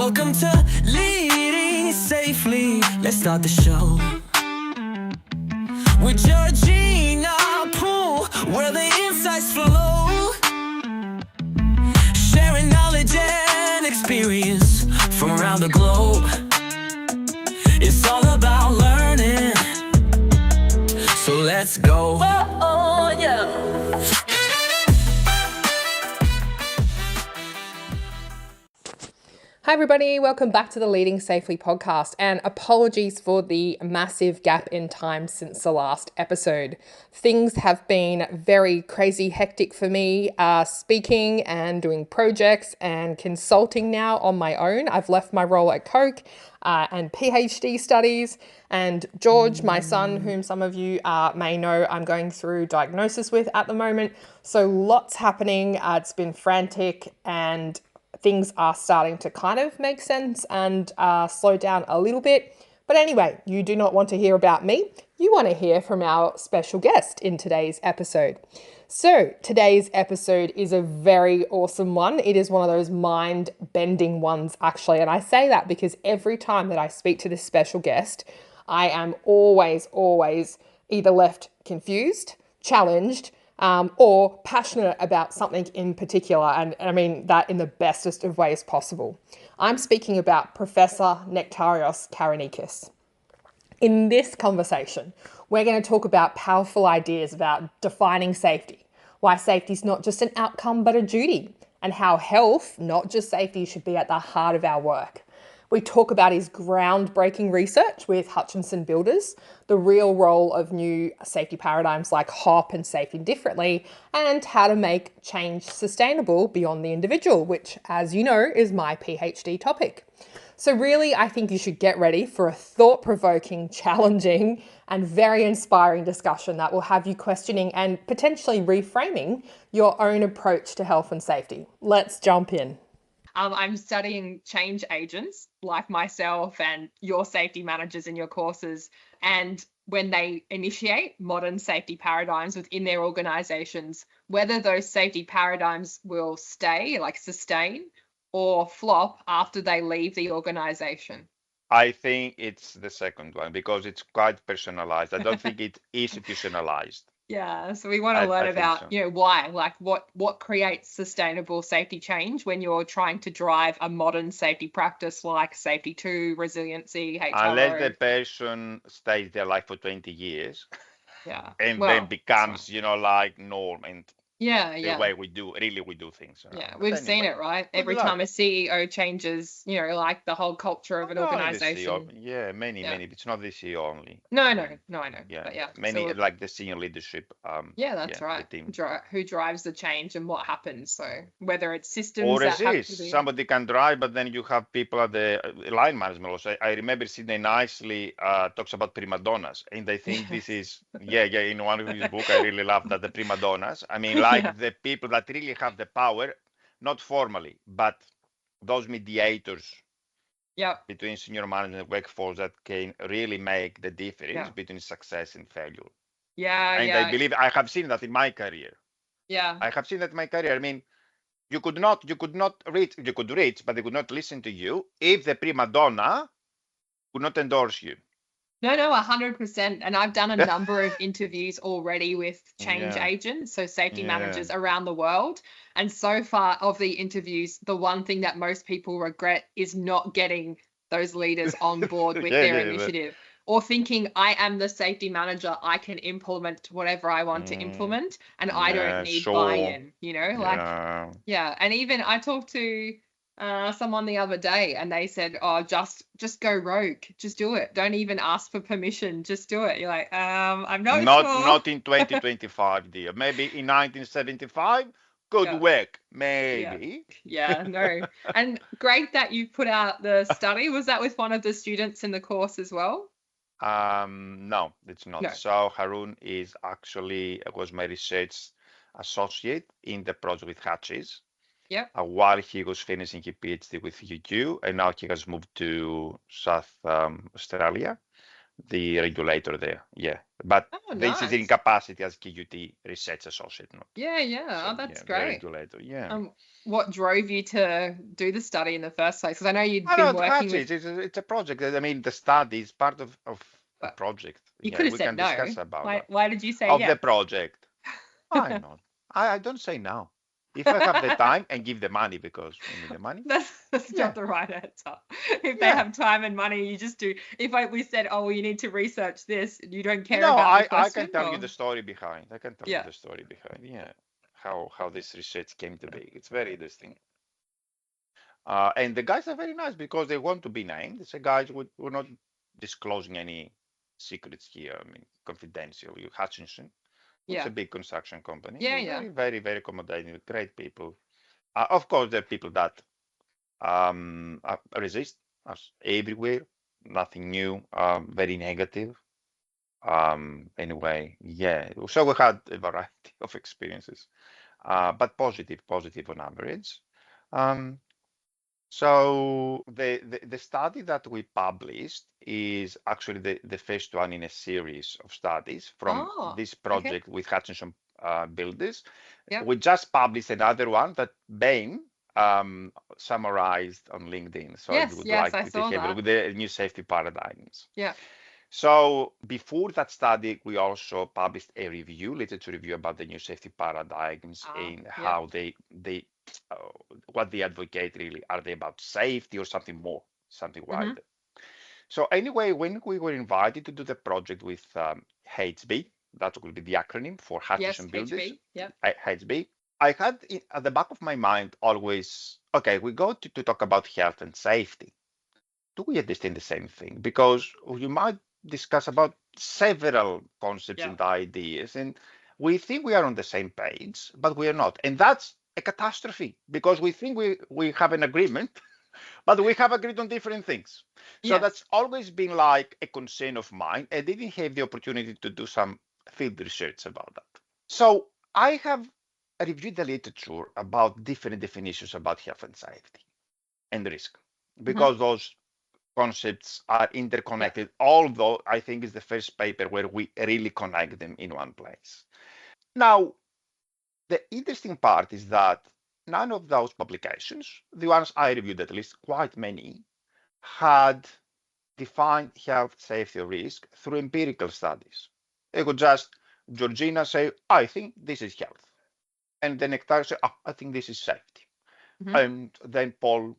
Welcome to Leading Safely. Let's start the show with Georgina Poole, where the insights flow, sharing knowledge and experience from around the globe. It's all about learning, so let's go. Oh, yeah. Hi everybody, welcome back to the Leading Safely podcast, and apologies for the massive gap in time since the last episode. Things have been very crazy hectic for me, speaking and doing projects and consulting now on my own. I've left my role at Coke and PhD studies, and George, my son, whom some of you may know, I'm going through diagnosis with at the moment. So lots happening. It's been frantic, and things are starting to kind of make sense and slow down a little bit. But anyway, you do not want to hear about me. You want to hear from our special guest in today's episode. So today's episode is a very awesome one. It is one of those mind-bending ones, actually. And I say that because every time that I speak to this special guest, I am always either left confused, challenged, or passionate about something in particular, and I mean that in the bestest of ways possible. I'm speaking about Professor Nektarios Karanikis. In this conversation, we're going to talk about powerful ideas about defining safety, why safety is not just an outcome but a duty, and how health, not just safety, should be at the heart of our work. We talk about his groundbreaking research with Hutchinson Builders, the real role of new safety paradigms like HOP and Safety Differently, and how to make change sustainable beyond the individual, which, as you know, is my PhD topic. So really, I think you should get ready for a thought-provoking, challenging, and very inspiring discussion that will have you questioning and potentially reframing your own approach to health and safety. Let's jump in. I'm studying change agents like myself and your safety managers in your courses. And when they initiate modern safety paradigms within their organizations, whether those safety paradigms will stay, like sustain, or flop after they leave the organization. I think it's the second one because it's quite personalized. I don't think it's institutionalized. Yeah, so we want to learn about, why, like what creates sustainable safety change when you're trying to drive a modern safety practice like Safety 2, resiliency, HRO. Unless the person stays there like for 20 years. Yeah. And then becomes, like norm and the way we do things. Yeah, we've seen it, right? Every time a CEO changes, like the whole culture of an organization. Many. It's not the CEO only. No, I know. Yeah, but many like the senior leadership. That's right. Who drives the change and what happens? So whether it's systems or that have to be... somebody can drive, but then you have people at the line management also. I remember Sidney nicely talks about prima donnas, and I think this is in one of his book I really love that, the prima donnas. I mean, like the people that really have the power, not formally, but those mediators between senior management and workforce that can really make the difference between success and failure. I believe I have seen that in my career. I have seen that in my career. I mean, you could reach, but they could not listen to you if the prima donna would not endorse you. No, 100%. And I've done a number of interviews already with change agents, so safety managers around the world. And so far of the interviews, the one thing that most people regret is not getting those leaders on board with their initiative, or thinking I am the safety manager, I can implement whatever I want to implement, and I don't need buy-in, And even I talked to someone the other day, and they said, "Oh, just go rogue, just do it. Don't even ask for permission, just do it." You're like, I'm not sure. Not in 2025, dear. Maybe in 1975. Good work, maybe. No. And great that you put out the study. Was that with one of the students in the course as well? No, it's not. No. So Harun was my research associate in the project with Hutchins. While he was finishing his PhD with UQ, and now he has moved to South Australia. the regulator there. Yeah, but this is in Nice. capacity as QUT research associate. Not, Yeah. so, That's the great. regulator. Yeah. What drove you to do the study in the first place? Because I know you'd I been don't working catch with, it. It's a project. I mean, the study is part of a but project. you Yeah, could have we said can no. discuss about that. Why did you say Of yes? the project. Why not? I don't say no. If I have the time and give the money because we need the money. That's Yeah. not the right answer. If they Yeah. have time and money, you just do. If we said, oh, well, you need to research this, you don't care No, about the I question. can tell you or- the story behind. I can tell you Yeah. the story behind. Yeah, how this research came to be. It's very interesting. And the guys are very nice because they want to be named. It's a guys we're not disclosing any secrets here. I mean, confidential. You Hutchinson. It's Yeah. a big construction company. Yeah. Very, very, very accommodating. Great people. Of course, there are people that resist us everywhere. Nothing new. Very negative. Anyway, yeah. So we had a variety of experiences, but positive on average. Um, so the study that we published is actually the first one in a series of studies from Oh, this okay. project with Hutchinson Builders. Yeah. We just published another one that Bain summarized on LinkedIn. So if you would Yes, like I to saw take a that. look at the new safety paradigms. Yeah. So before that study, we also published a review, literature review about the new safety paradigms and Yeah. how they uh, what they advocate really. Are they about safety or something more, something wider? So anyway, when we were invited to do the project with HB, that will be the acronym for Yes, Hutchinson Builders, HB. Yeah. HB, I had at the back of my mind always, okay, we go to talk about health and safety. Do we understand the same thing? Because you might discuss about several concepts Yeah. and ideas, and we think we are on the same page, but we are not. And that's a catastrophe because we think we have an agreement, but we have agreed on different things. So Yes. that's always been like a concern of mine. I didn't have the opportunity to do some field research about that. So I have reviewed the literature about different definitions about health and safety and risk, because those concepts are interconnected, although I think it's the first paper where we really connect them in one place. Now, the interesting part is that none of those publications, the ones I reviewed at least, quite many, had defined health, safety, or risk through empirical studies. They could just, Georgina say, I think this is health. And then Nectar say, oh, I think this is safety. And then Paul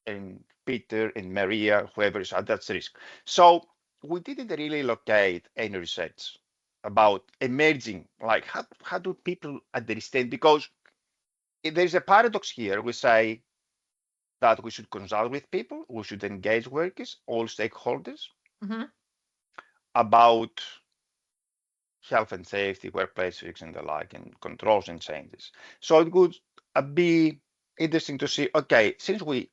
and Peter and Maria, whoever is that's risk. So we didn't really locate any research about emerging, like how do people understand? Because there's a paradox here. We say that we should consult with people, we should engage workers, all stakeholders about health and safety, workplace risks and the like, and controls and changes. So it would be interesting to see, okay, since we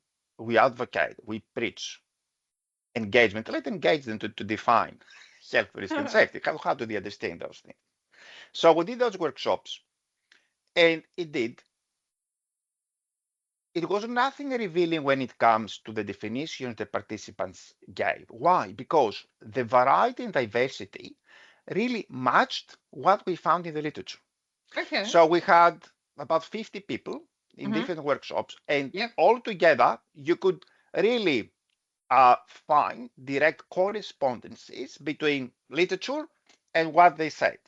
advocate, we preach engagement, let's engage them to define health, risk, and safety. How do they understand those things? So we did those workshops, and it was nothing revealing when it comes to the definitions the participants gave. Why? Because the variety and diversity really matched what we found in the literature. Okay. So we had about 50 people in different workshops, and Yep. all together you could really find direct correspondences between literature and what they said.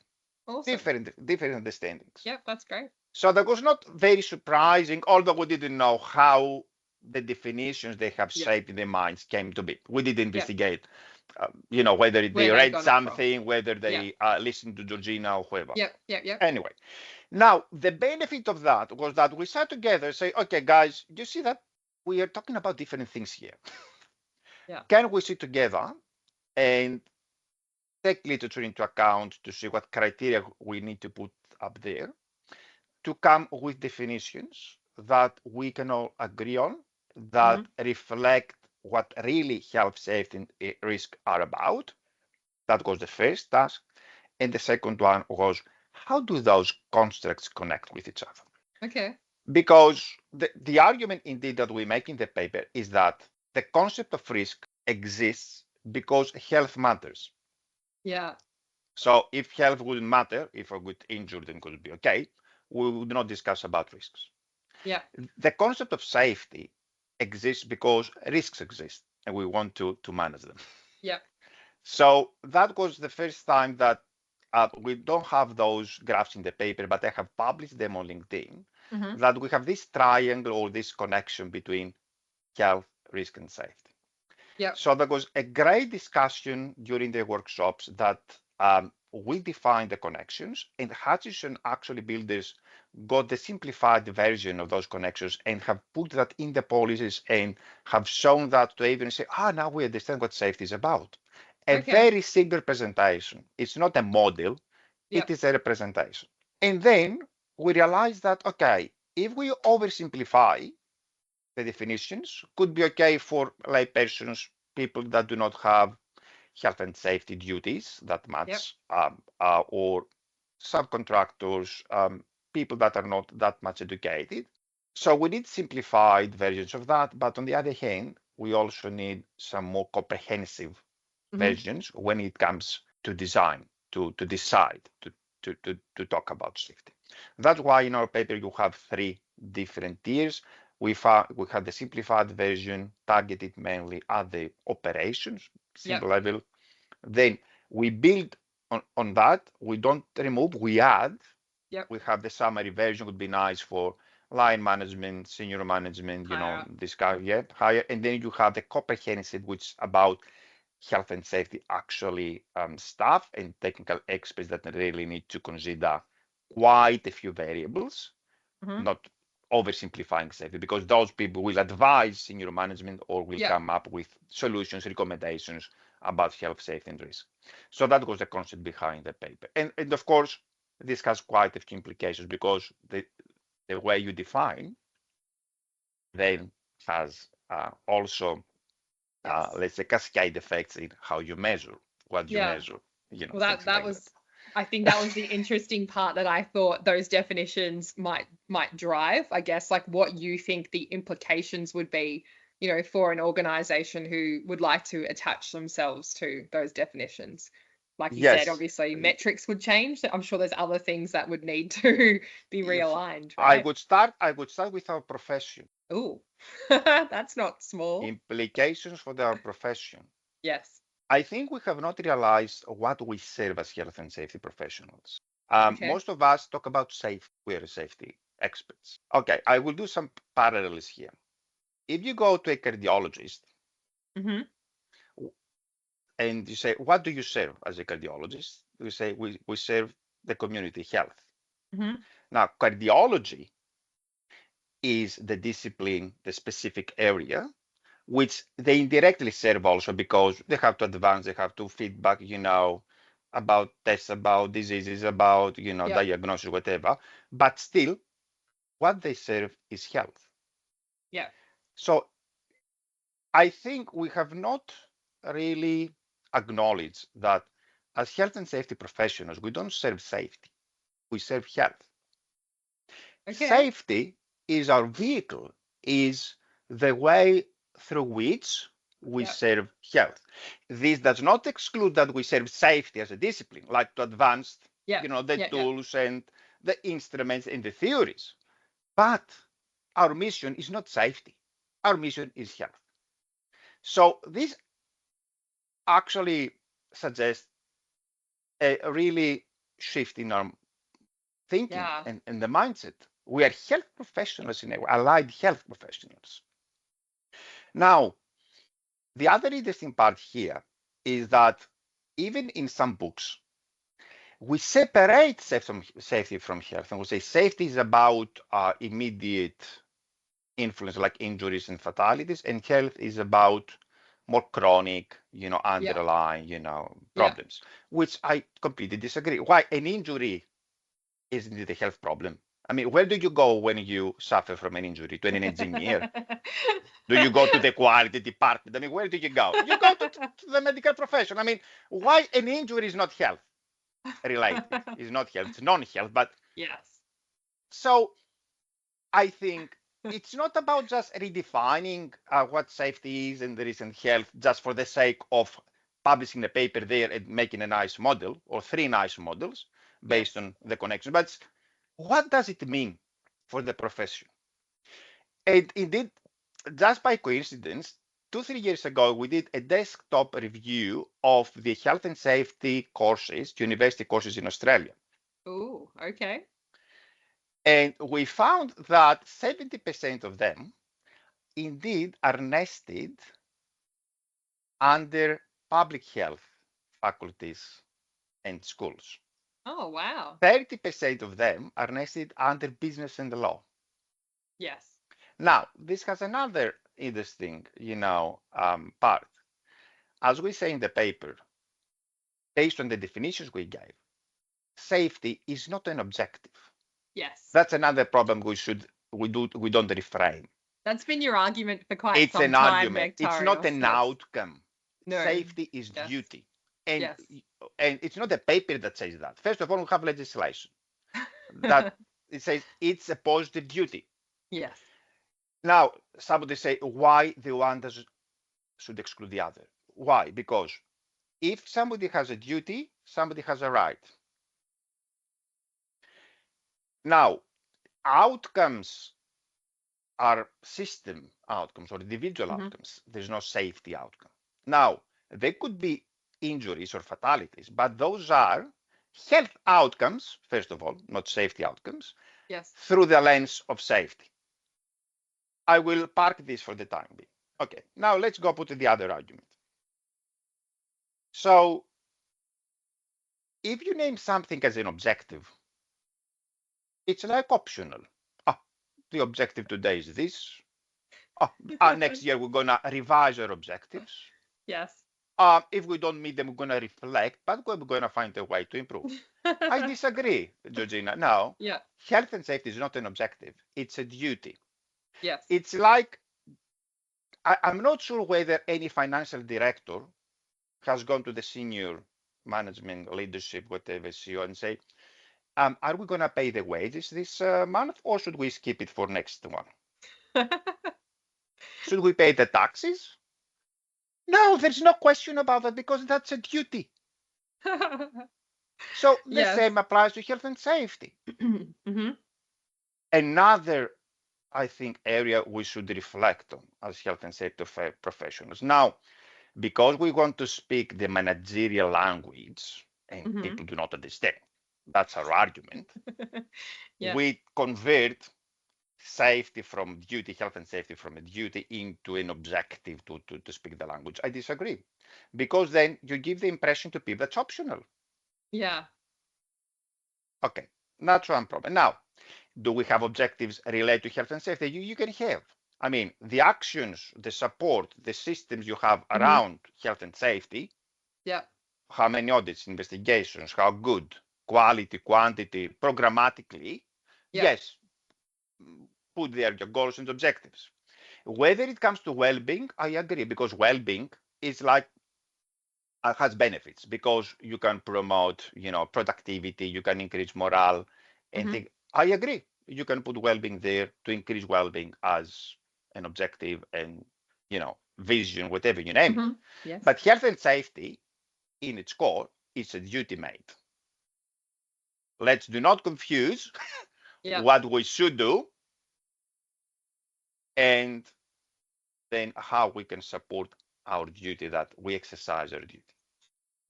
Awesome. Different understandings. Yep, that's great. So that was not very surprising, although we didn't know how the definitions they have shaped in their minds came to be. We did investigate, whether Where they they read got it from. something, whether they listened to Georgina or whoever. Yep. Anyway, now the benefit of that was that we sat together and say, okay, guys, you see that we are talking about different things here. Yeah. Can we sit together and take literature into account to see what criteria we need to put up there to come with definitions that we can all agree on, that reflect what really health, safety, and risk are about? That was the first task. And the second one was, how do those constructs connect with each other? Okay. Because the argument indeed that we make in the paper is that the concept of risk exists because health matters. Yeah. So if health wouldn't matter, if I got injured and could be okay, we would not discuss about risks. Yeah. The concept of safety exists because risks exist and we want to manage them. Yeah. So that was the first time that we don't have those graphs in the paper, but I have published them on LinkedIn, Mm-hmm. that we have this triangle or this connection between health, risk, and safety. Yeah. So there was a great discussion during the workshops that we defined the connections, and Hutchinson actually builders got the simplified version of those connections and have put that in the policies and have shown that to everyone, say, now we understand what safety is about. A Okay. very simple presentation. It's not a model, Yeah. it is a representation. And then we realized that, okay, if we oversimplify the definitions, could be okay for laypersons, people that do not have health and safety duties that Yep. much, or subcontractors, people that are not that much educated. So we need simplified versions of that, but on the other hand, we also need some more comprehensive Mm-hmm. versions when it comes to design, to decide, to talk about safety. That's why in our paper you have three different tiers. We have the simplified version targeted mainly at the operations, Yep. simple level. Then we build on that. We don't remove, we add. Yep. We have the summary version, would be nice for line management, senior management, Higher up. this guy, yeah, higher. And then you have the comprehensive, which is about health and safety actually staff and technical experts that really need to consider quite a few variables, Mm-hmm. not oversimplifying safety, because those people will advise senior management or will Yeah. come up with solutions, recommendations about health, safety, and risk. So that was the concept behind the paper. And of course, this has quite a few implications because the way you define then has also Yes. let's say cascade effects in how you measure what you Yeah. measure, Well, things that like was, I think that was the interesting part that I thought those definitions might drive, I guess, like what you think the implications would be, for an organization who would like to attach themselves to those definitions. Like you said, yes. obviously metrics would change. I'm sure there's other things that would need to be If realigned, I right? would start with our profession, Oh, that's not small. implications for our profession. Yes. I think we have not realized what we serve as health and safety professionals. Okay. Most of us talk about safety. We are safety experts. Okay, I will do some parallels here. If you go to a cardiologist Mm-hmm. and you say, what do you serve as a cardiologist? We say, we serve the community health. Mm-hmm. Now, cardiology is the discipline, the specific area, which they indirectly serve also because they have to advance, they have to feedback, about tests, about diseases, about, Yep. diagnosis, whatever. But still, what they serve is health. Yep. So I think we have not really acknowledged that as health and safety professionals, we don't serve safety, we serve health. Okay. Safety is our vehicle, is the way through which we Yep. serve health. This does not exclude that we serve safety as a discipline, like to advance, Yep. the Yep. Yep. tools and the instruments and the theories. But our mission is not safety. Our mission is health. So this actually suggests a really shift in our thinking Yeah. and the mindset. We are health professionals in a way, allied health professionals. Now, the other interesting part here is that even in some books, we separate safety from health, and we say safety is about immediate influence like injuries and fatalities, and health is about more chronic, Yep. underlying, Yep. problems, which I completely disagree. Why an injury isn't it a health problem? I mean, where do you go when you suffer from an injury? To an engineer? Do you go to the quality department? I mean, where do you go? You go to the medical profession. I mean, why an injury is not health related? It's not health, it's non-health. But Yes. so I think it's not about just redefining what safety is and there isn't health just for the sake of publishing a paper there and making a nice model or 3 nice models based on the connection. But what does it mean for the profession? And indeed, just by coincidence, 2-3 years ago, we did a desktop review of the health and safety courses, university courses in Australia. Oh, okay. And we found that 70% of them indeed are nested under public health faculties and schools. Oh, wow. 30% of them are nested under business and law. Yes. Now, this has another interesting, part. As we say in the paper, based on the definitions we gave, safety is not an objective. Yes. That's another problem we don't reframe. That's been your argument for quite It's some an time, argument. It's not an outcome. No. Safety is Yes. duty. And, Yes. and it's not the paper that says that. First of all, we have legislation that it says it's a positive duty. Yes. Now, somebody say why the one should exclude the other. Why? Because if somebody has a duty, somebody has a right. Now, outcomes are system outcomes or individual outcomes. There's no safety outcome. Now, there could be injuries or fatalities, but those are health outcomes, first of all, not safety outcomes, Yes. through the lens of safety. I will park this for the time being. Okay, now let's go put the other argument. So, if you name something as an objective, it's like optional. The objective today is this. Next year we're gonna revise our objectives. Yes. If we don't meet them, we're gonna reflect, but we're gonna find a way to improve. I disagree, Georgina. No, Yeah. health and safety is not an objective; it's a duty. Yes. It's like I'm not sure whether any financial director has gone to the senior management, leadership, whatever, CEO, and say, "Are we gonna pay the wages this month, or should we skip it for next one? Should we pay the taxes?" No, there's no question about that because that's a duty. So the same applies to health and safety. Another, I think, area we should reflect on as health and safety professionals. Now, because we want to speak the managerial language and people do not understand, that's our argument. We convert safety from duty, health and safety from a duty into an objective to speak the language. I disagree, because then you give the impression to people that's optional. Yeah. Okay, that's one problem. Now, do we have objectives related to health and safety? You can have. I mean, the actions, the support, the systems you have around health and safety. Yeah. How many audits, investigations, how good, quality, quantity, programmatically. Yes, put there your goals and objectives. Whether it comes to well-being, I agree, because well-being is like has benefits because you can promote, productivity, you can increase morale, and think. I agree. You can put well-being there to increase well-being as an objective and, vision, whatever you name it. Yes. But health and safety, in its core, is a duty made. Let's do not confuse what we should do and then how we can support our duty, that we exercise our duty.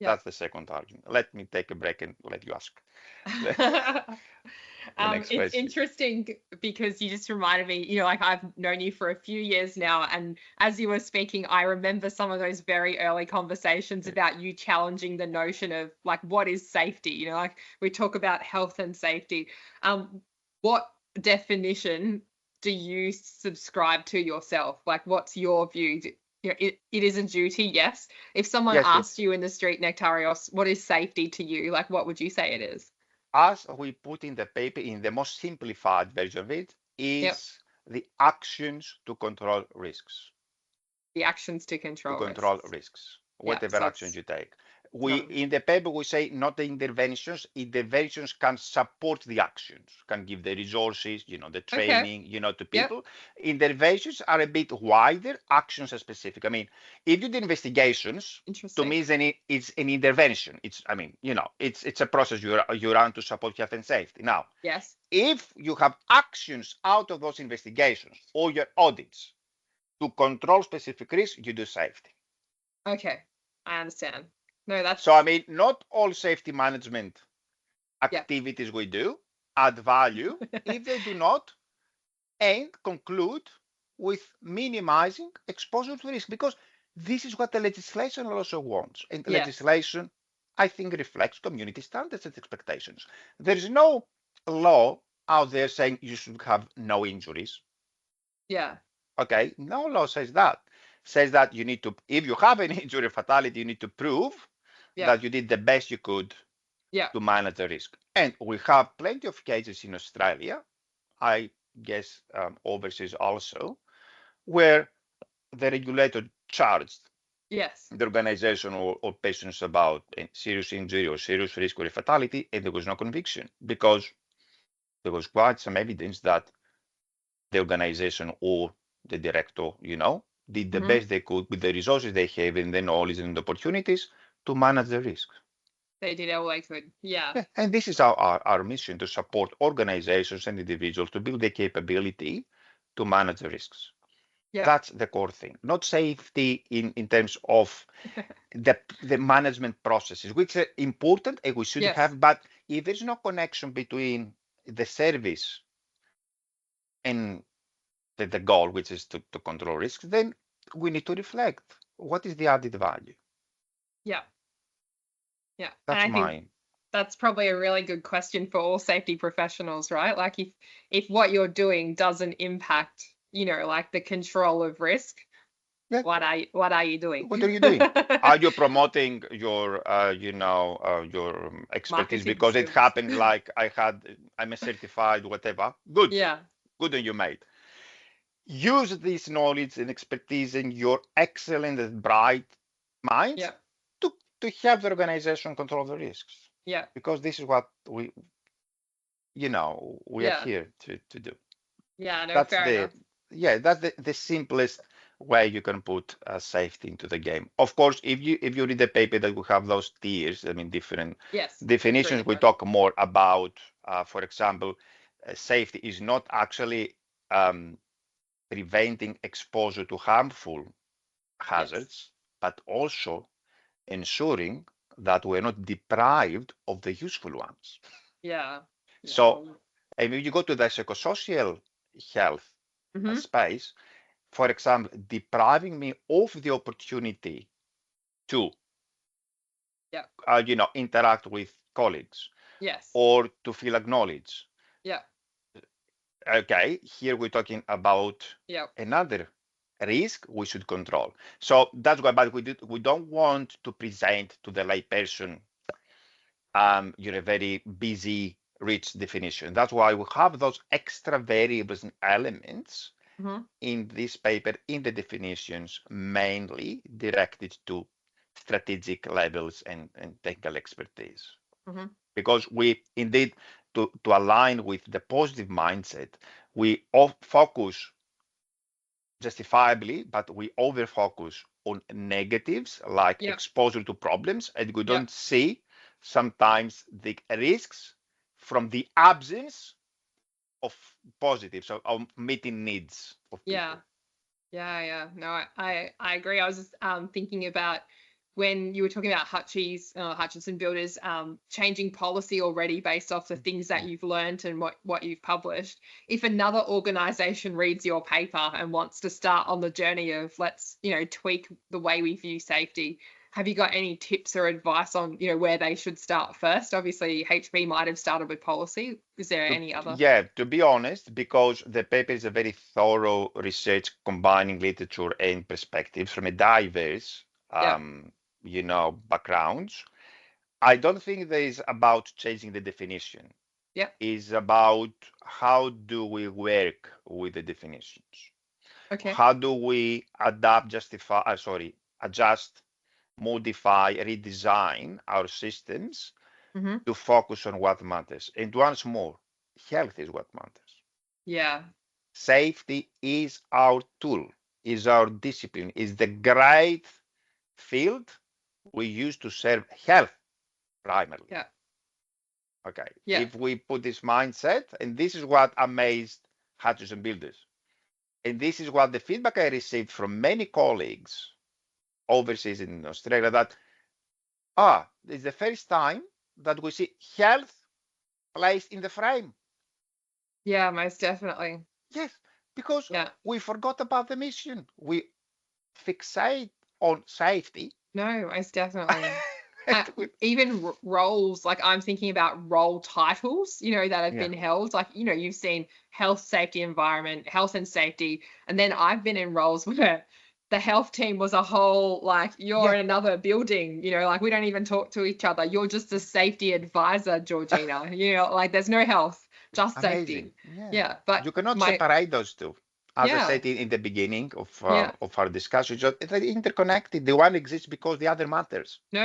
That's the second argument. Let me take a break and let you ask. It's interesting because you just reminded me, I've known you for a few years now, and as you were speaking, I remember some of those very early conversations about you challenging the notion of like, what is safety? Like we talk about health and safety. What definition do you subscribe to yourself? Like, what's your view? It is a duty, yes. If someone asked you in the street, Nectarios, what is safety to you? Like, what would you say it is? As we put in the paper, in the most simplified version of it, is the actions to control risks. The actions to control risks. Whatever actions you take. In the paper we say not the interventions. Interventions can support the actions, can give the resources, the training, to people. Interventions are a bit wider, actions are specific. I mean, if you do investigations, to me it's an intervention. It's a process you run to support health and safety. Now, if you have actions out of those investigations or your audits to control specific risks, you do safety. Okay, I understand. No, that's so. I mean, not all safety management activities we do add value if they do not and conclude with minimizing exposure to risk, because this is what the legislation also wants. And legislation, I think, reflects community standards and expectations. There is no law out there saying you should have no injuries. Okay, no law says that. Says that you need to, if you have an injury or fatality, you need to prove that you did the best you could to manage the risk. And we have plenty of cases in Australia, I guess overseas also, where the regulator charged the organization or patients about a serious injury or serious risk or a fatality, and there was no conviction because there was quite some evidence that the organization or the director, did the best they could with the resources they have and the knowledge and the opportunities to manage the risks. They did all they could. Yeah. And this is our mission, to support organizations and individuals to build the capability to manage the risks. That's the core thing. Not safety in terms of the management processes, which are important and we should have, but if there's no connection between the service and the goal, which is to control risks, then we need to reflect what is the added value. Yeah. That's think that's probably a really good question for all safety professionals, right? Like if what you're doing doesn't impact, like the control of risk, what are you doing? What are you doing? Are you promoting your your expertise because it happened like I'm a certified whatever? Good. Good on you, mate. Use this knowledge and expertise in your excellent and bright mind to help the organization control the risks. Because this is what we are here to do. That's fair enough. That's the simplest way you can put safety into the game. Of course, if you read the paper that we have those tiers, I mean, different definitions, we talk more about, for example, safety is not actually preventing exposure to harmful hazards, but also ensuring that we're not deprived of the useful ones. So, if you go to the psychosocial health space, for example, depriving me of the opportunity to, interact with colleagues, or to feel acknowledged. Okay, here we're talking about another risk we should control. So that's why, but we don't want to present to the layperson, a very busy, rich definition. That's why we have those extra variables and elements in this paper, in the definitions, mainly directed to strategic levels and technical expertise. Because we indeed, to align with the positive mindset, we focus justifiably, but we over focus on negatives like exposure to problems, and we don't see sometimes the risks from the absence of positives, of meeting needs of people. No, I agree. I was just thinking about when you were talking about Hutchinson Builders changing policy already based off the things that you've learned and what you've published. If another organization reads your paper and wants to start on the journey of let's tweak the way we view safety, have you got any tips or advice on where they should start first? Obviously, HP might have started with policy. Is there any other? Yeah, to be honest, because the paper is a very thorough research combining literature and perspectives from a diverse backgrounds. I don't think that is about changing the definition. It's about how do we work with the definitions. How do we adjust modify, redesign our systems Mm-hmm. to focus on what matters. And once more, health is what matters. Yeah. Safety is our tool, is our discipline, is the great field we use to serve health primarily. Yeah. Okay. Yeah. If we put this mindset, and this is what amazed Hutchinson Builders, and this is what the feedback I received from many colleagues overseas in Australia, that it's the first time that we see health placed in the frame. Yeah, most definitely. Yes, because Yeah. we forgot about the mission. We fixate on safety. No, most definitely. And Even roles, like I'm thinking about role titles, that have yeah, been held. Like, you've seen health, safety, environment, health and safety. And then I've been in roles where the health team was a whole, like, you're yeah, in another building, like we don't even talk to each other. You're just a safety advisor, Georgina. Like there's no health, just amazing. safety. Yeah, Yeah. But you cannot separate those two. As I yeah, said in the beginning yeah. of our discussion, they're interconnected. The one exists because the other matters. No,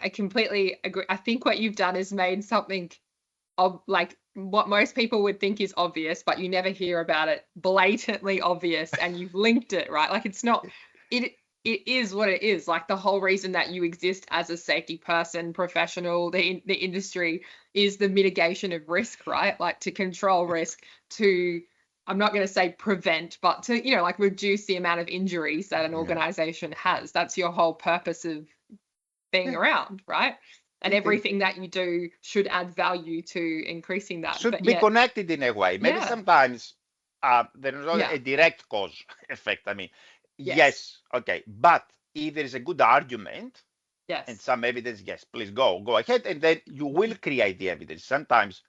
I completely agree. I think what you've done is made something of like what most people would think is obvious, but you never hear about it, blatantly obvious, and you've linked it, right? Like it's not it it is what it is. Like the whole reason that you exist as a safety person, professional, the industry is the mitigation of risk, right? Like to control risk, to I'm not going to say prevent, but to, like reduce the amount of injuries that an Yeah, organization has. That's your whole purpose of being yeah, around, right? And it is. everything that you do should add value to increasing that. Should But be yet, connected in a way. Maybe yeah, sometimes there is not yeah, a direct cause effect. I mean, yes, yes, okay, but if there is a good argument and yes, some evidence, yes, please go ahead, and then you will create the evidence. Sometimes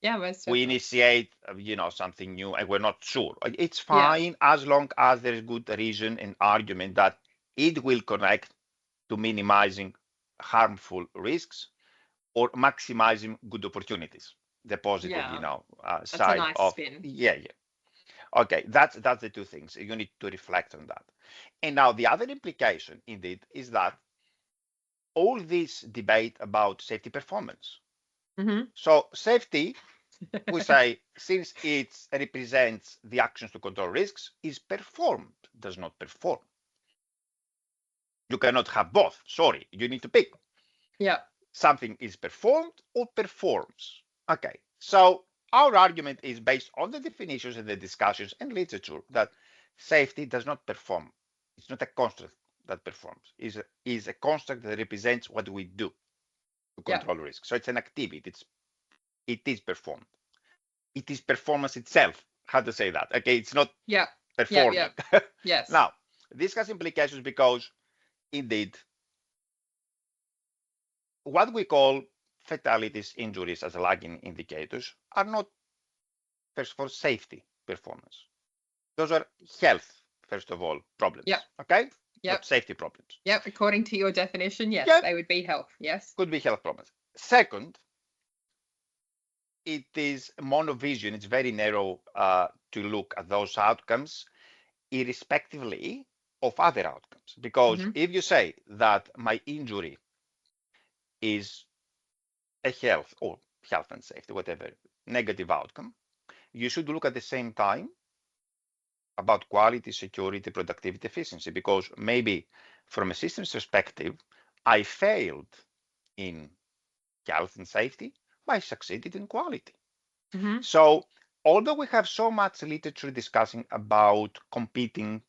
yeah, most we definitely. initiate, something new, and we're not sure. It's Yeah, fine as long as there is good reason and argument that it will connect to minimizing harmful risks or maximizing good opportunities. The positive, yeah, that's a side nice of, spin. yeah. Okay, that's the two things. You need to reflect on that. And now the other implication, indeed, is that all this debate about safety performance. Mm-hmm. So safety, we say, since it represents the actions to control risks, is performed, does not perform. You cannot have both. Sorry, you need to pick. Yeah, Something is performed or performs. Okay, so our argument is based on the definitions and the discussions and literature that safety does not perform. It's not a construct that performs. Is a construct that represents what we do to yeah, control risk. So it's an activity. It is performed. It is performance itself. How to say that? Okay, it's not yeah, yeah, yeah, performing. yes. Now, this has implications because indeed what we call fatalities, injuries as lagging indicators are not first of all safety performance. Those are health, first of all, Yep, problems. Okay? yep, Not safety problems. yep. According to your definition, yes, Yeah, they would be health. Yes. could be health problems. Second, it is monovision. It's very narrow to look at those outcomes, irrespectively of other outcomes. Because Mm-hmm. if you say that my injury is a health or health and safety, whatever, negative outcome, you should look at the same time about quality, security, productivity, efficiency, because maybe from a systems perspective, I failed in health and safety, but I succeeded in quality. Mm-hmm. So although we have so much literature discussing about competing,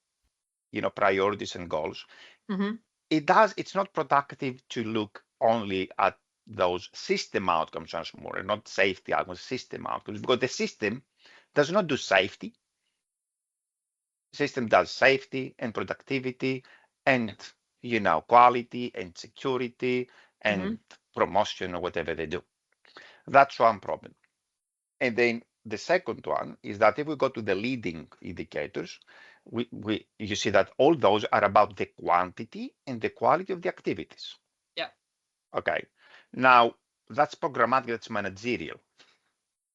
priorities and goals, Mm-hmm. it's not productive to look only at those system outcomes once more and not safety outcomes, system outcomes, because the system does not do safety. System does safety and productivity and quality and security Mm-hmm. and promotion or whatever they do. That's one problem. And then the second one is that if we go to the leading indicators, you see that all those are about the quantity and the quality of the activities. Yeah. Okay. Now that's programmatic, that's managerial.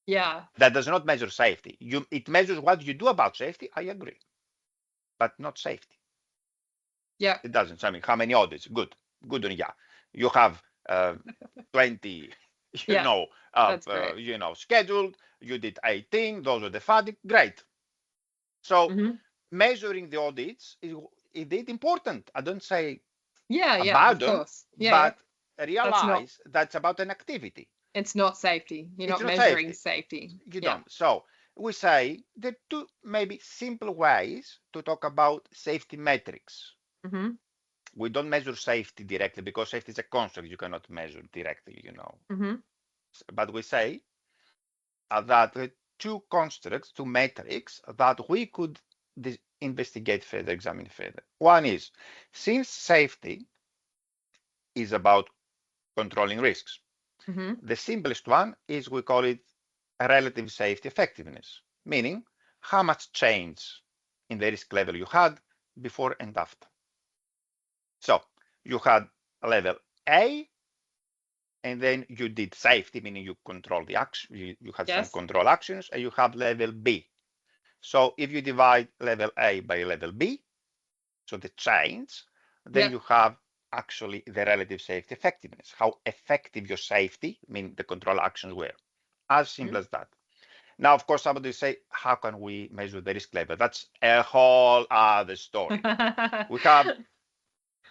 Yeah. That does not measure safety. It measures what you do about safety. I agree, but not safety. Yeah. It doesn't. I mean, how many audits? Good on yeah. You have 20, That's great. scheduled. You did 18. Those are the funding. Great. So measuring the audits is indeed important. I don't say Of abandon, course. but That's not, realize that's about an activity. it's not safety. You're It's not not measuring safety. safety. You don't. So we say there are two maybe simple ways to talk about safety metrics. We don't measure safety directly because safety is a construct you cannot measure directly, But we say that there are two constructs, two metrics that we could investigate further, examine further. One is, since safety is about controlling risks, the simplest one is we call it relative safety effectiveness, meaning how much change in the risk level you had before and after. So you had level A, and then you did safety, meaning you control the action, you had some control actions, and you have level B. So if you divide level A by level B, so the change, then you have actually the relative safety effectiveness, how effective your safety, meaning the control actions were. As simple as that. Now, of course, somebody say, how can we measure the risk level? That's a whole other story. We have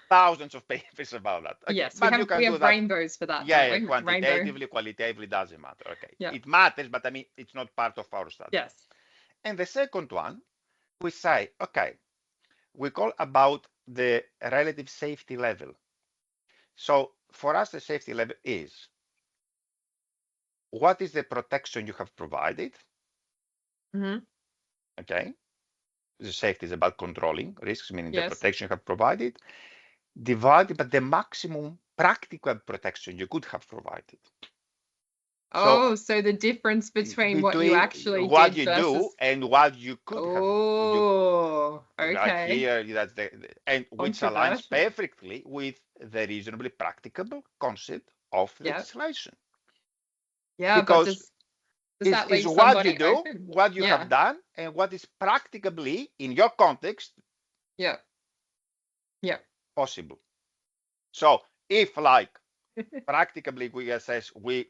thousands of papers about that. Okay. Yes, but we have rainbows for that. Yeah, quantitatively, qualitatively, doesn't matter. Okay. It matters, but I mean, it's not part of our study. Yes. And the second one, we say, okay, we call about the relative safety level. So for us, the safety level is what is the protection you have provided? Okay. The safety is about controlling risks, meaning the protection you have provided, divided by the maximum practical protection you could have provided. So the difference between what you actually what did you versus do and what you could have. Okay. Right here, that's and which aligns perfectly with the reasonably practicable concept of legislation. Yeah, because does that is leave what you do, open? what you have done, and what is practicably in your context possible. So if like practically we assess we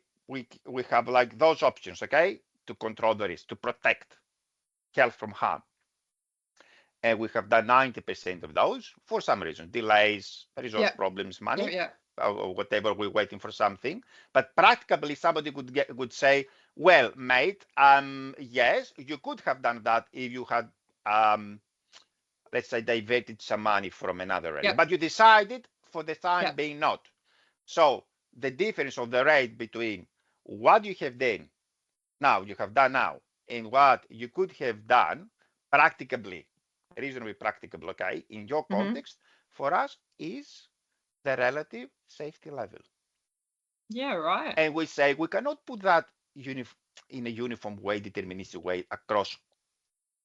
have like those options, okay, to control the risk, to protect health from harm, and we have done 90% of those for some reason, delays, resource problems, money, or whatever, we're waiting for something. But practically somebody would say, well, mate, yes, you could have done that if you had let's say diverted some money from another area, but you decided for the time being not. So the difference of the rate between what you have done now and what you could have done practicably, reasonably practicable, okay, in your context, for us is the relative safety level. Yeah, right. And we say we cannot put that in a uniform way, deterministic way across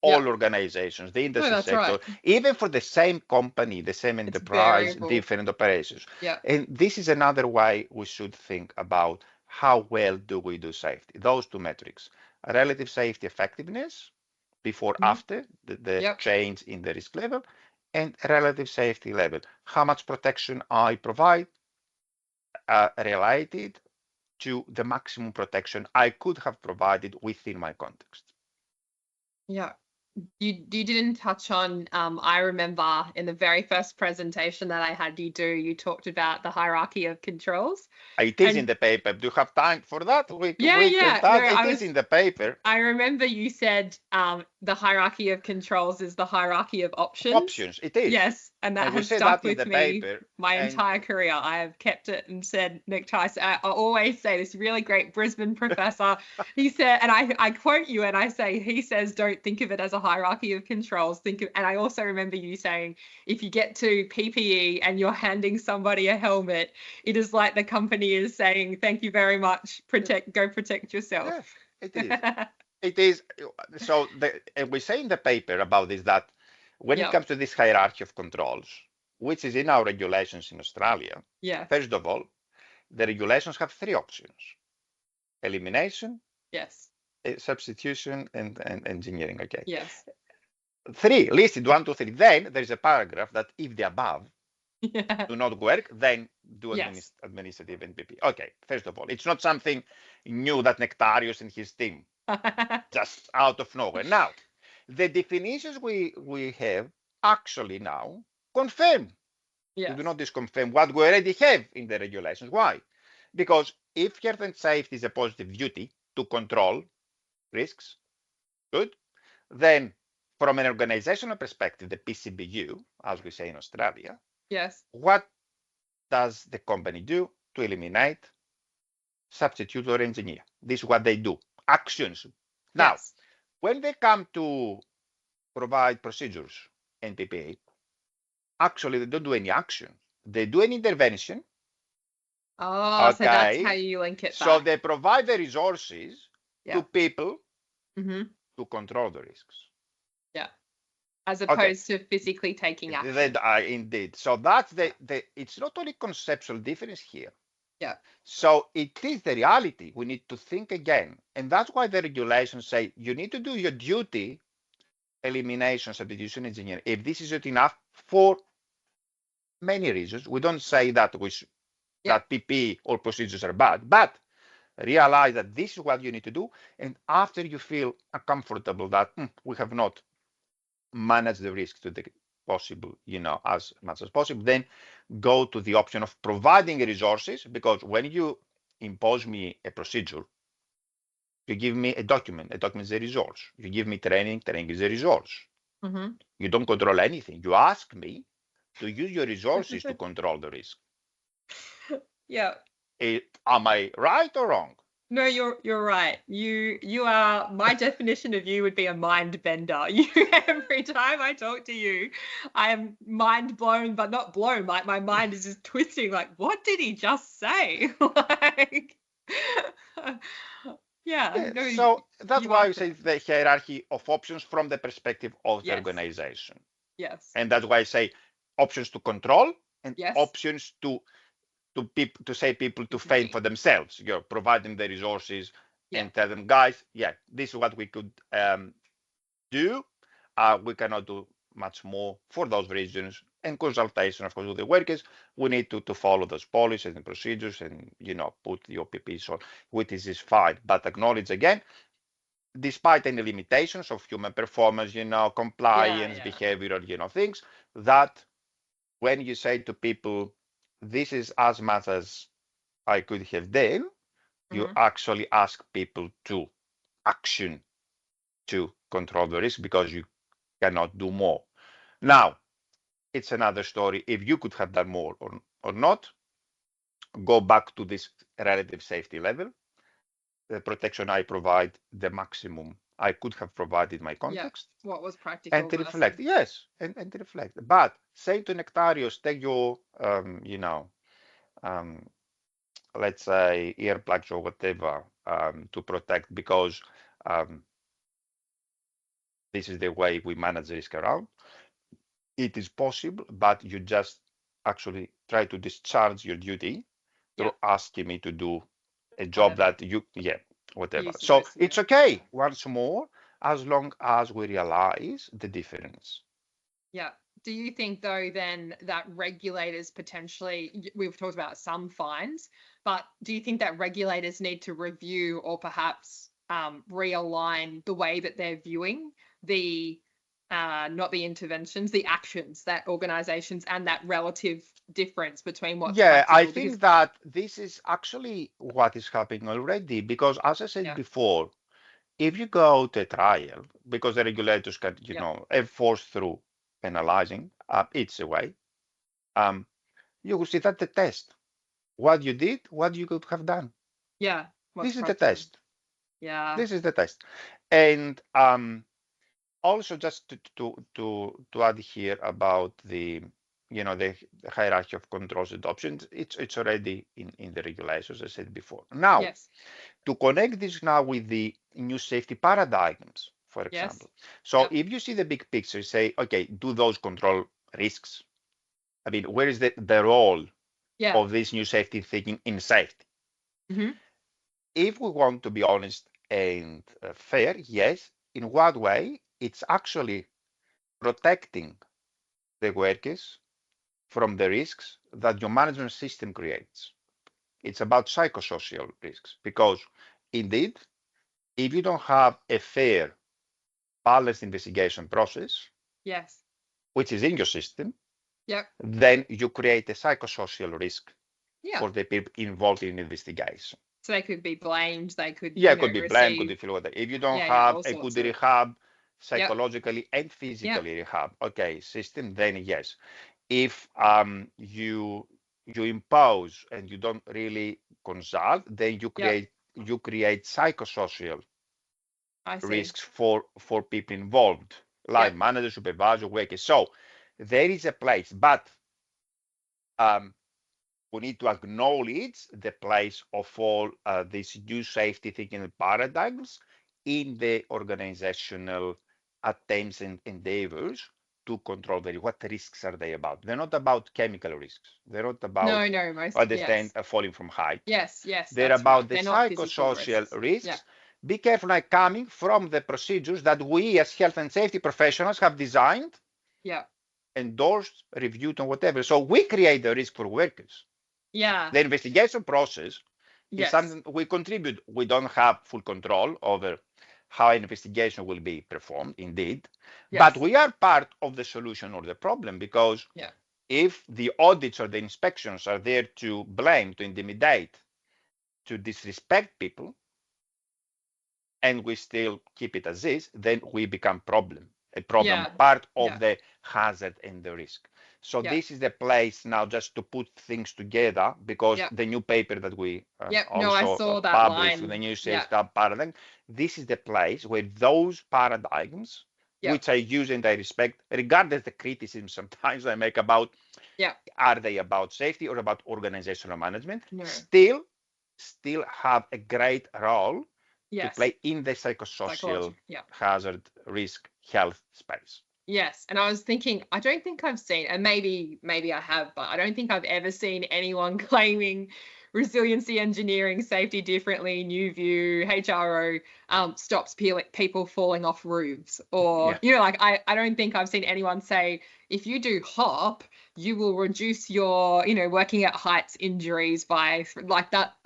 all organizations, the industry sector, even for the same company, the same enterprise, different operations. And this is another way we should think about how well do we do safety. Those two metrics, relative safety effectiveness, before, after the change in the risk level, and relative safety level, how much protection I provide related to the maximum protection I could have provided within my context. Yeah. You didn't touch on, I remember in the very first presentation that I had you do, you talked about the hierarchy of controls. It is in the paper. Do you have time for that? It is in the paper. I remember you said the hierarchy of controls is the hierarchy of options. Options, it is. Yes, and that has stuck with me my entire career. I have kept it and said, Nick Tyson, I always say this really great Brisbane professor, he said, and I quote you and I say, he says, don't think of it as a hierarchy of controls. And I also remember you saying, if you get to PPE and you're handing somebody a helmet, it is like the company is saying, thank you very much, go protect yourself. Yes, it is. It is. So we say in the paper about this that when it comes to this hierarchy of controls, which is in our regulations in Australia, first of all, the regulations have three options: elimination, substitution, and engineering. Okay. Yes. 3, listed 1, 2, 3. Then there's a paragraph that if the above Yeah. do not work, then do Yes. administrative NPP. Okay, first of all, it's not something new that Nectarios and his team just out of nowhere. Now, the definitions we have actually now confirm. Yes. You do not disconfirm what we already have in the regulations. Why? Because if health and safety is a positive duty to control risks, good, then from an organizational perspective, the PCBU, as we say in Australia, Yes. what does the company do to eliminate, substitute, or engineer? This is what they do. Actions. Now, Yes. when they come to provide procedures and PPA, actually they don't do any action. They do an intervention. Oh, so that's how Okay. you link it So back. they provide the resources Yeah. to people Mm-hmm. to control the risks. Yeah. As Okay. opposed to physically taking action. Indeed. So that's the it's not only conceptual difference here. Yeah. So it is the reality. We need to think again. And that's why the regulations say you need to do your duty, elimination, substitution, engineering. If this is not enough for many reasons, we don't say that that PP or procedures are bad, but realize that this is what you need to do. And after you feel uncomfortable that we have not managed the risk to the possible, as much as possible, then go to the option of providing resources, because when you impose me a procedure, you give me a document is a resource. You give me training is a resource. Mm-hmm. You don't control anything. You ask me to use your resources to control the risk. Yeah. Am I right or wrong? No, you're right. You are, my definition of you would be a mind bender. You, every time I talk to you, I am mind blown, but not blown. Like my mind is just twisting. Like, what did he just say? Like, yeah. No. So that's you why are I say correct. the hierarchy of options from the perspective of the Yes. organization. Yes. And that's why I say options to control and Yes. options to say people to fend for themselves. You're providing the resources and tell them, guys, this is what we could do. We cannot do much more for those reasons. And consultation, of course, with the workers, we need to follow those policies and procedures and put the OPPs on, which is fine. But acknowledge again, despite any limitations of human performance, compliance, behavioral, things, that when you say to people, this is as much as I could have done, you actually ask people to action to control the risk because you cannot do more. Now, it's another story if you could have done more or not. Go back to this relative safety level. The protection I provide, the maximum I could have provided my context. What was practical? And to reflect, yes, and to reflect. But say to Nectarios, take your, let's say earplugs or whatever to protect because this is the way we manage risk around. It is possible, but you just actually try to discharge your duty through asking me to do a job that whatever. So it's okay, once more, as long as we realize the difference. Yeah. Do you think, though, then that regulators potentially, we've talked about some fines, but do you think that regulators need to review or perhaps realign the way that they're viewing the, not the interventions, the actions that organizations and that relative difference between what's practical? I think that this is actually what is happening already, because as I said before, if you go to a trial, because the regulators can, enforce through penalizing, it's a way, you will see that the test, what you did, what you could have done. Yeah. This is the test. Yeah. This is the test. And also just to add here about the the hierarchy of controls adoptions, it's already in the regulations, as I said before. Now, to connect this now with the new safety paradigms, for example. So if you see the big picture, say, okay, do those control risks? I mean, where is the role of this new safety thinking in safety? If we want to be honest and fair, yes. In what way? It's actually protecting the workers from the risks that your management system creates. It's about psychosocial risks because indeed, if you don't have a fair, balanced investigation process, Yes. which is in your system, Yep. then you create a psychosocial risk Yeah. for the people involved in investigation. So they could be blamed. They could, Yeah, you it could know, be blamed, could receive. be feel whatever. If you don't Yeah, have all a good sorts of. rehab, Yep. psychologically and Yep. physically rehab, okay, system, then yes. If you impose and you don't really consult, then you Yep. create psychosocial I see. risks for people involved, like Yep. manager, supervisor, workers. So there is a place, but we need to acknowledge the place of all these new safety thinking paradigms in the organizational attempts and endeavors to control what risks are they about. They're not about chemical risks. They're not about No, most. understand Yes. falling from height. Yes, They're that's right. about the They're not physical psychosocial risks. Yeah. risks. Be careful, like coming from the procedures that we as health and safety professionals have designed, Yeah. endorsed, reviewed, and whatever. So we create the risk for workers. Yeah. The investigation process is Yes. something we contribute. We don't have full control over how an investigation will be performed, indeed, but Yes. we are part of the solution or the problem because Yeah. if the audits or the inspections are there to blame, to intimidate, to disrespect people, and we still keep it as is, then we become a problem, Yeah. part of Yeah. the hazard and the risk. So Yeah. this is the place now just to put things together because Yep. the new paper that we Yep. No, I also saw that published with line. the new Yeah. safety paradigm, this is the place where those paradigms, Yep. which I use and I respect, regardless the criticism sometimes I make about, Yeah. are they about safety or about organizational management, No. still have a great role to Yes. play in the psychosocial Psychology. Yeah. hazard risk health space. Yes. And I was thinking, I don't think I've seen, and maybe I have, but I don't think I've ever seen anyone claiming resiliency engineering, safety differently, new view, HRO stops people falling off roofs, or Yeah. you know, like I don't think I've seen anyone say if you do HOP, you will reduce your, you know, working at heights injuries by like that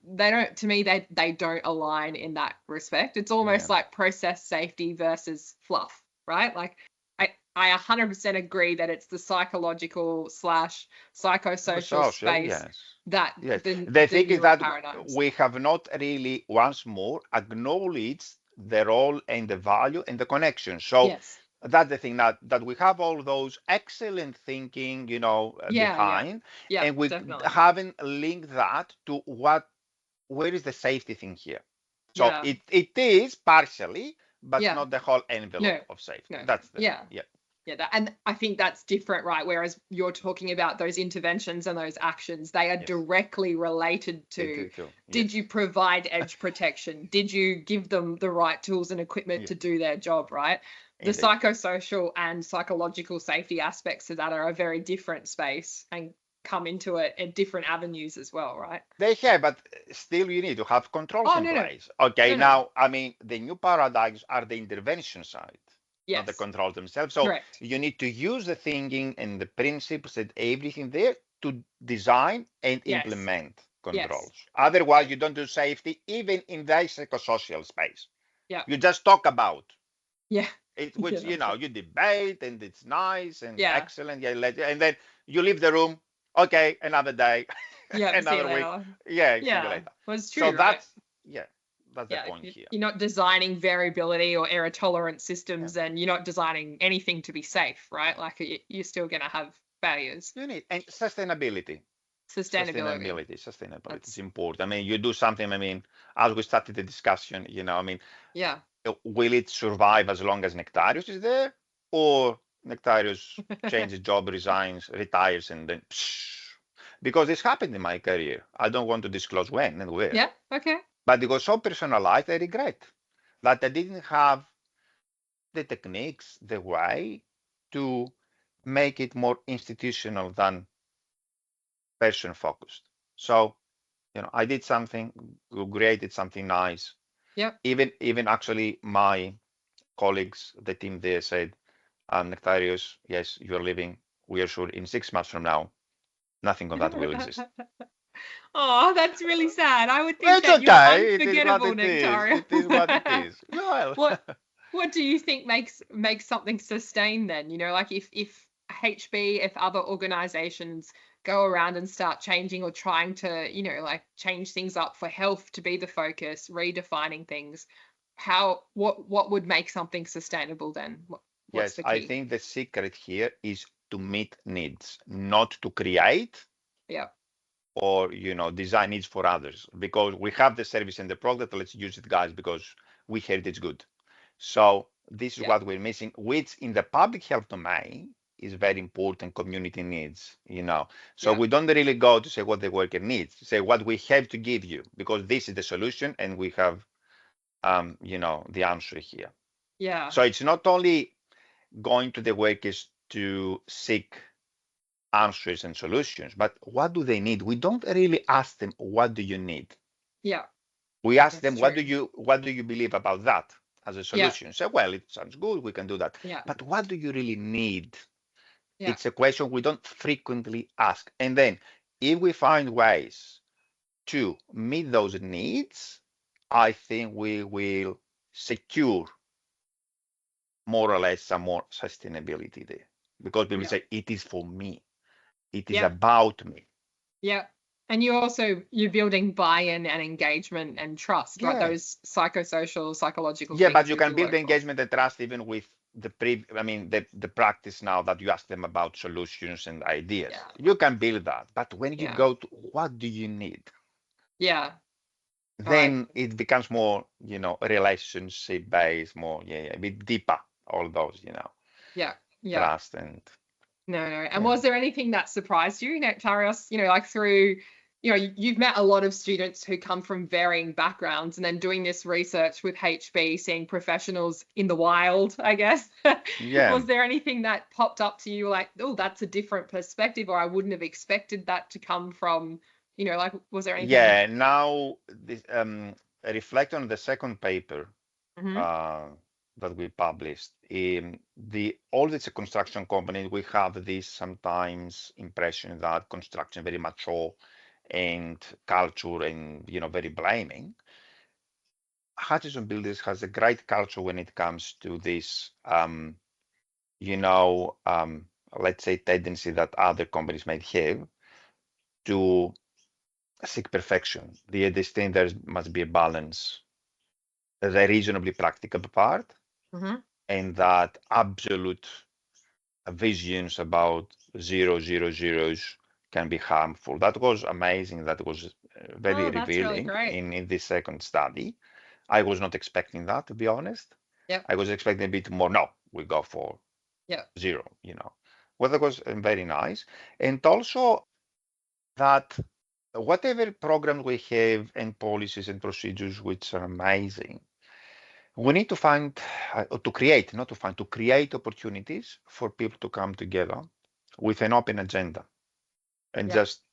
they don't, to me they don't align in that respect. It's almost Yeah. like process safety versus fluff, right? Like I 100% agree that it's the psychological / psychosocial Social, space yes. that Yes. the The thing is newer that paradigms. we have not really once more acknowledged the role and the value and the connection. So Yes. that's the thing that we have all those excellent thinking, Yeah. behind, Yeah. and we Definitely. haven't linked that to where is the safety thing here. So Yeah. it is partially, but Yeah. not the whole envelope No. of safety. No. That's the Yeah. thing. Yeah. Yeah, and I think that's different, right? Whereas you're talking about those interventions and those actions, they are Yes. directly related to did Yes. you provide edge protection? Did you give them the right tools and equipment Yeah. to do their job, right? The Indeed. psychosocial and psychological safety aspects of that are a very different space and come into it at different avenues as well, right? They have, but still you need to have controls Oh, in no. place. Okay, No. now, I mean, the new paradigms are the intervention side, not the Yes. controls themselves. So Correct. you need to use the thinking and the principles and everything there to design and Yes. implement controls. Yes. Otherwise, you don't do safety, even in the psychosocial space. Yeah. You just talk about Yeah. it, which, Yeah, that's you debate and it's nice and Yeah. excellent. Yeah, and then you leave the room. Okay, another day, Yeah. See you another week. later. Yeah, see you Yeah. later. Well, it's So true, right? that's the point here. You're not designing variability or error tolerant systems, and you're not designing anything to be safe, right? Like you're still going to have failures. You need and sustainability. Sustainability. Sustainability. It's important. I mean, you do something. I mean, as we started the discussion, I mean, Yeah. will it survive as long as Nectarius is there, or Nectarius changes job, resigns, retires, and then because this happened in my career. I don't want to disclose when and where. Yeah. Okay. But it was so personalized, I regret that I didn't have the techniques, the way to make it more institutional than person focused. So, I did something, created something nice. Yeah. Even actually my colleagues, the team there said, Nectarius, yes, you're living, we are sure, in 6 months from now, nothing of that will exist. Oh, that's really sad. I would think It's that you're okay. It is what unforgettable, it is. Nectario. It is what it is. Well, What do you think makes something sustain then? You know, like if HB, if other organizations go around and start changing or trying to, you know, like change things up for health to be the focus, redefining things, what would make something sustainable then? What's yes, the I key? think the secret here is to meet needs, not to create Yeah. or design needs for others. Because we have the service and the product, let's use it, guys, because we heard it's good. So this is Yeah. what we're missing, which in the public health domain is very important. Community needs, so Yeah. we don't really go to say what the worker needs, say what we have to give you, because this is the solution and we have the answer here. Yeah. So it's not only going to the workers to seek answers and solutions, but what do they need? We don't really ask them, what do you need? Yeah. We ask That's them, what true. do you believe about that as a Yeah. solution? Say, well, it sounds good, we can do that. Yeah. But what do you really need? Yeah. It's a question we don't frequently ask. And then if we find ways to meet those needs, I think we will secure more or less some more sustainability there. Because people Yeah. say, it is for me, it is Yeah. about me. Yeah. And you're building buy-in and engagement and trust, right? Yeah. Those psychosocial, psychological Yeah, things but you with can your build the workforce. engagement and trust even with the practice now that you ask them about solutions and ideas. Yeah. You can build that. But when you Yeah. go to what do you need, Yeah. then it becomes more, relationship based, more, a bit deeper, all those, Yeah. Yeah. trust and No. And yeah. was there anything that surprised you, Nectarios? You know, like through, you know, you've met a lot of students who come from varying backgrounds, and then doing this research with HB, seeing professionals in the wild, I guess. Yeah. Was there anything that popped up to you like, oh, that's a different perspective, or I wouldn't have expected that to come from, you know, like, was there anything? Yeah, now this reflect on the second paper Mm-hmm. that we published. All these construction companies, we have this sometimes impression that construction very mature and culture and very blaming. Hutchinson Builders has a great culture when it comes to this, you know, um, let's say tendency that other companies might have to seek perfection. They understand there must be a balance. There's a reasonably practical part, Mm-hmm. and that absolute visions about zeros can be harmful. That was amazing. That was very Oh, that's really revealing great. in this second study. I was not expecting that, to be honest. Yep. I was expecting a bit more. No, we go for Yep. zero, Well, that was very nice. And also that whatever programs we have and policies and procedures, which are amazing, we need to find, to create, not to find, to create opportunities for people to come together with an open agenda and Yep. just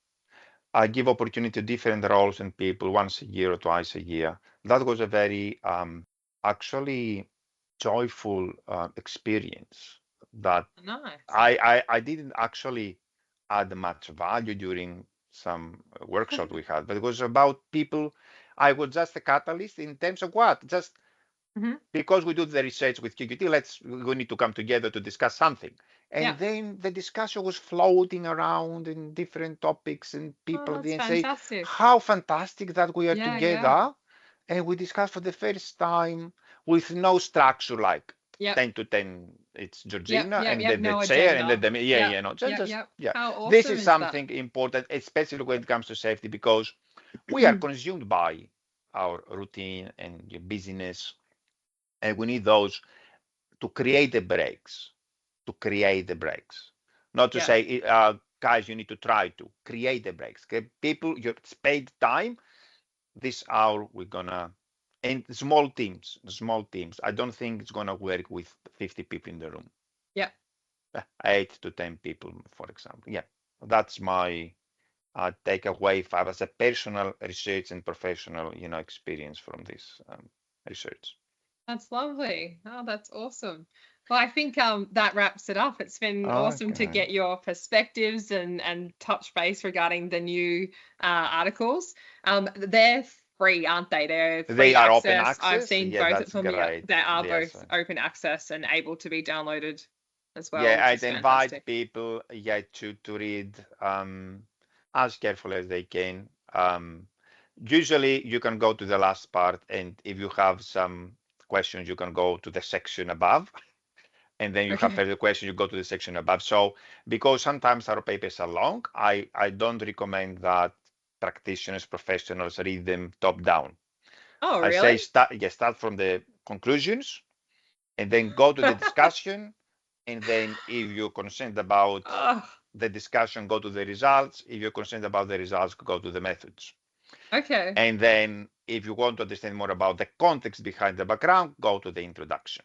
give opportunity to different roles and people once a year or twice a year. That was a very actually joyful experience that Nice. I didn't actually add much value during some workshop we had, but it was about people. I was just a catalyst in terms of what? Just Mm-hmm. because we do the research with QQT, we need to come together to discuss something. Yeah. And then the discussion was floating around in different topics, and Oh, people that's then say, fantastic. how fantastic that we are Yeah. Yeah. together. And we discussed for the first time with no structure, like Yep. 10 to 10, it's Georgina and Yep. then the No chair and agenda. then just, Yep. yeah. How This awesome is is that? something important, especially when it comes to safety, because we are consumed by our routine and your busyness, and we need those to create the breaks, not to Yeah. say, guys, you need to try to create the breaks. Okay? People, you spend time. This hour we're gonna, and small teams. I don't think it's gonna work with 50 people in the room. Yeah. 8 to 10 people, for example. Yeah, that's my takeaway as a personal research and professional, experience from this research. That's lovely. Oh, that's awesome. Well, I think that wraps it up. It's been awesome to Okay. get your perspectives and touch base regarding the new articles. They're free, aren't they? They're free They are open access. I've access. seen Yeah, both that's of them. Yeah, great. they are Yes. both open access and able to be downloaded as well, Yeah, which I'd is invite fantastic. people, yeah, to read as carefully as they can. Usually you can go to the last part, and if you have some questions, you can go to the section above, and then you have Okay. further questions, you go to the section above. So because sometimes our papers are long, I don't recommend that practitioners, professionals read them top down. Oh, I say really? start from the conclusions and then go to the discussion. And then if you're concerned about Oh, the discussion, go to the results. If you're concerned about the results, go to the methods. okay. And then if you want to understand more about the context behind the background, go to the introduction.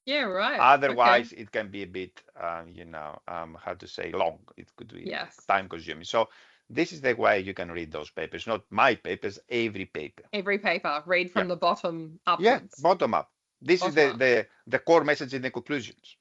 Yeah, right. Okay. Otherwise, it can be a bit, how to say, long. It could be Yes. time consuming. So this is the way you can read those papers, not my papers, every paper. Every paper, read from Yeah. the bottom Yeah, upwards. bottom up. This is Bottom up. the core message in the conclusions.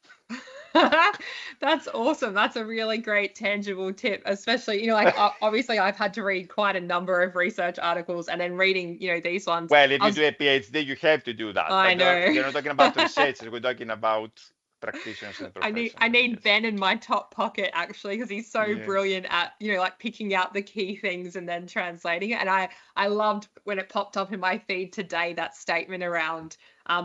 That's awesome. That's a really great tangible tip, especially, you know, like obviously I've had to read quite a number of research articles, and then reading, you know, these ones. Well, if you do a PhD, you have to do that. I But know. We're not talking about researchers. We're talking about practitioners and professionals. I need Yes. Ben in my top pocket, actually, because he's so Yeah. brilliant at, you know, like picking out the key things and then translating it. And I loved when it popped up in my feed today, that statement around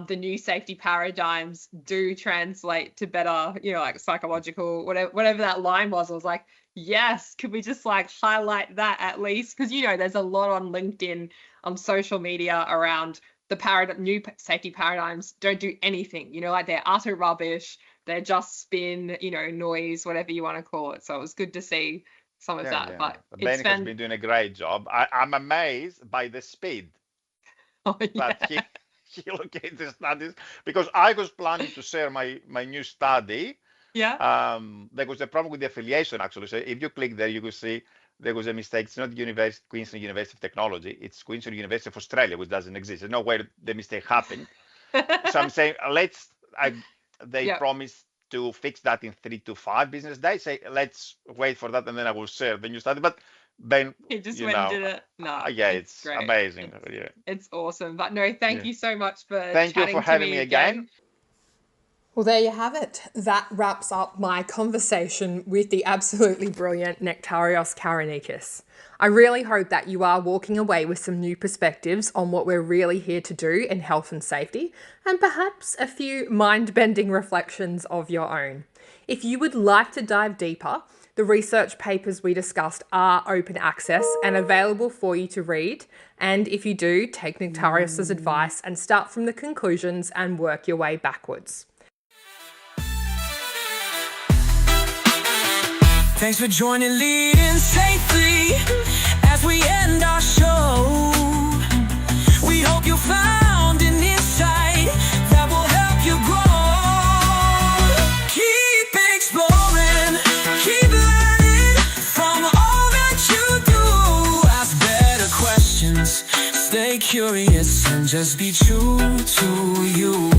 the new safety paradigms do translate to better, you know, like psychological, whatever that line was. I was like, yes, could we just like highlight that at least? Because, you know, there's a lot on LinkedIn, on social media around the new safety paradigms don't do anything, you know, like they're utter rubbish. They're just spin, you know, noise, whatever you want to call it. So it was good to see some of that. But Ben has been doing a great job. I'm amazed by the speed Oh, yeah. that he located the studies, because I was planning to share my new study. Yeah. There was a problem with the affiliation, actually. So if you click there, you will see there was a mistake. It's not Queensland University of Technology. It's Queensland University of Australia, which doesn't exist. There's no way the mistake happened. So I'm saying, they Yeah. promised to fix that in 3 to 5 business days. Say, let's wait for that, and then I will share the new study. But Ben, He just you went and know, did it. No, yeah, it's great. amazing. Yeah. It's awesome. But no, thank Yeah. you so much for Thank you chatting for to having me again. Well, there you have it. That wraps up my conversation with the absolutely brilliant Nectarios Karanikis. I really hope that you are walking away with some new perspectives on what we're really here to do in health and safety, and perhaps a few mind-bending reflections of your own. If you would like to dive deeper, the research papers we discussed are open access and available for you to read. And if you do, take Nectarios' advice and start from the conclusions and work your way backwards. Thanks for joining Leading Safely as we end our show. We hope you found an insight that will help you grow. Keep exploring, keep learning from all that you do. Ask better questions, stay curious, and just be true to you.